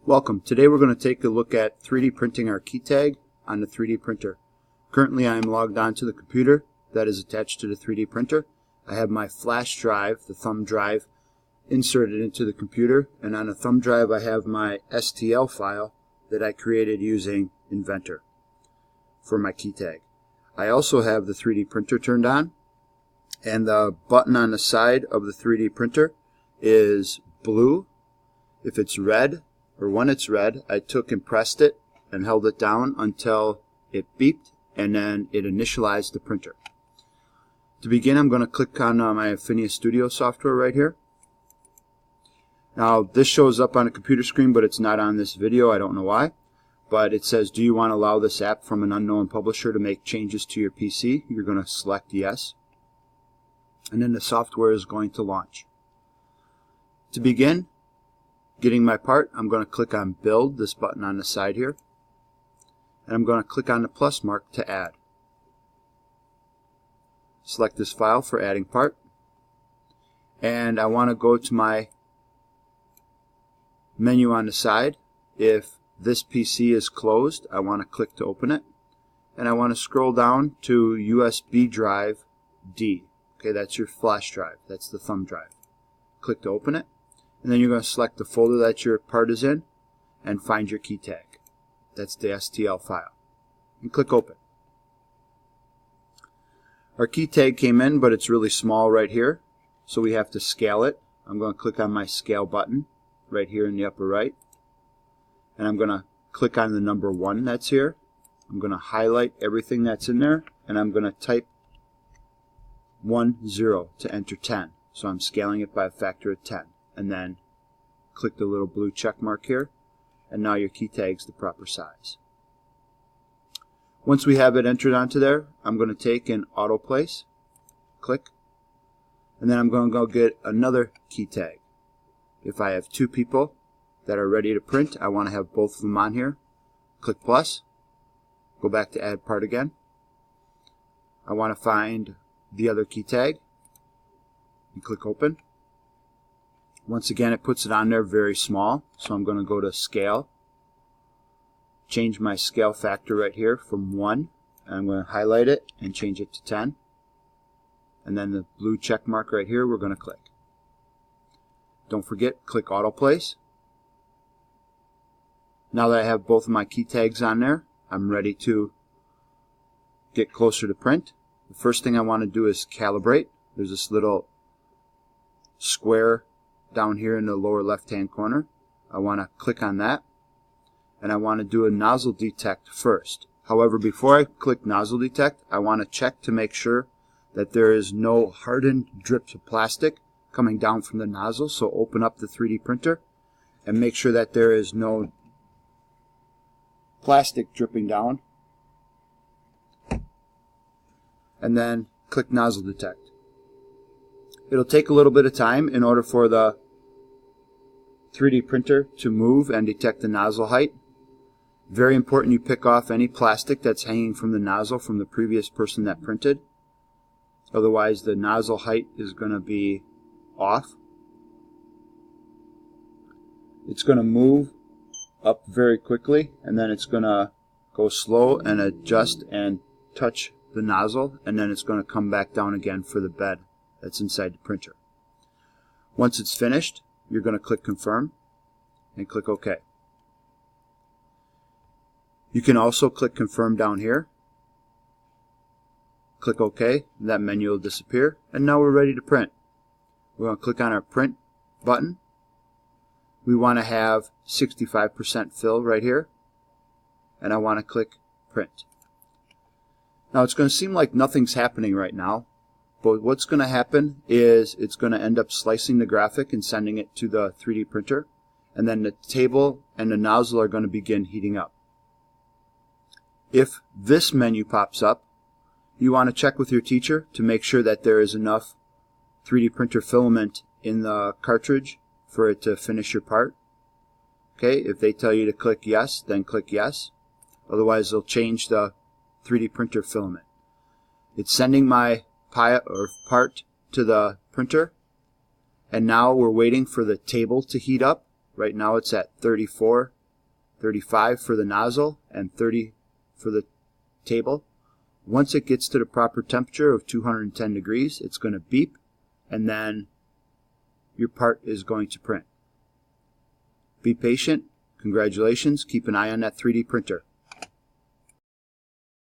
Welcome. Today we're going to take a look at 3D printing our key tag on the 3D printer. Currently I am logged on to the computer that is attached to the 3D printer. I have my flash drive, the thumb drive, inserted into the computer, and on the thumb drive I have my STL file that I created using Inventor for my key tag. I also have the 3D printer turned on, and the button on the side of the 3D printer is blue. If it's red, or when it's red, I took and pressed it and held it down until it beeped, and then it initialized the printer. To begin, I'm going to click on my Afinia Studio software right here. Now this shows up on a computer screen, but it's not on this video. I don't know why, but it says, do you want to allow this app from an unknown publisher to make changes to your PC? You're going to select yes, and then the software is going to launch. To begin getting my part, I'm going to click on Build, this button on the side here, and I'm going to click on the plus mark to add. Select this file for adding part, and I want to go to my menu on the side. If this PC is closed, I want to click to open it, and I want to scroll down to USB drive D. Okay, that's your flash drive, that's the thumb drive. Click to open it, and then you're going to select the folder that your part is in and find your key tag. That's the STL file. And click open. Our key tag came in, but it's really small right here, so we have to scale it. I'm going to click on my scale button right here in the upper right, and I'm going to click on the number 1 that's here. I'm going to highlight everything that's in there, and I'm going to type 10 to enter 10. So I'm scaling it by a factor of 10. And then click the little blue check mark here, and now your key tag's the proper size. Once we have it entered onto there, I'm going to take and auto place, click, and then I'm going to go get another key tag. If I have 2 people that are ready to print, I want to have both of them on here. Click plus, go back to add part again. I want to find the other key tag and click open. Once again, it puts it on there very small, so I'm going to go to scale, change my scale factor right here from 1, and I'm going to highlight it and change it to 10, and then the blue check mark right here we're going to click. Don't forget, click auto place. Now that I have both of my key tags on there, I'm ready to get closer to print. The first thing I want to do is calibrate. There's this little square down here in the lower left hand corner. I want to click on that, and I want to do a nozzle detect first. However, before I click nozzle detect, I want to check to make sure that there is no hardened drips of plastic coming down from the nozzle. So open up the 3D printer and make sure that there is no plastic dripping down, and then click nozzle detect. It'll take a little bit of time in order for the 3D printer to move and detect the nozzle height. Very important you pick off any plastic that's hanging from the nozzle from the previous person that printed. Otherwise the nozzle height is going to be off. It's going to move up very quickly, and then it's going to go slow and adjust and touch the nozzle, and then it's going to come back down again for the bed that's inside the printer. Once it's finished, you're going to click confirm and click OK. You can also click confirm down here. Click OK, and that menu will disappear, and now we're ready to print. We're going to click on our print button. We want to have 65% fill right here, and I want to click print. Now it's going to seem like nothing's happening right now, but what's going to happen is it's going to end up slicing the graphic and sending it to the 3D printer, and then the table and the nozzle are going to begin heating up. If this menu pops up, you want to check with your teacher to make sure that there is enough 3D printer filament in the cartridge for it to finish your part. Okay, if they tell you to click yes, then click yes. Otherwise they'll change the 3D printer filament. It's sending my part to the printer, and now we're waiting for the table to heat up Right now it's at 34, 35 for the nozzle, and 30 for the table. Once it gets to the proper temperature of 210 degrees, it's going to beep, and then your part is going to print. Be patient. Congratulations. Keep an eye on that 3D printer.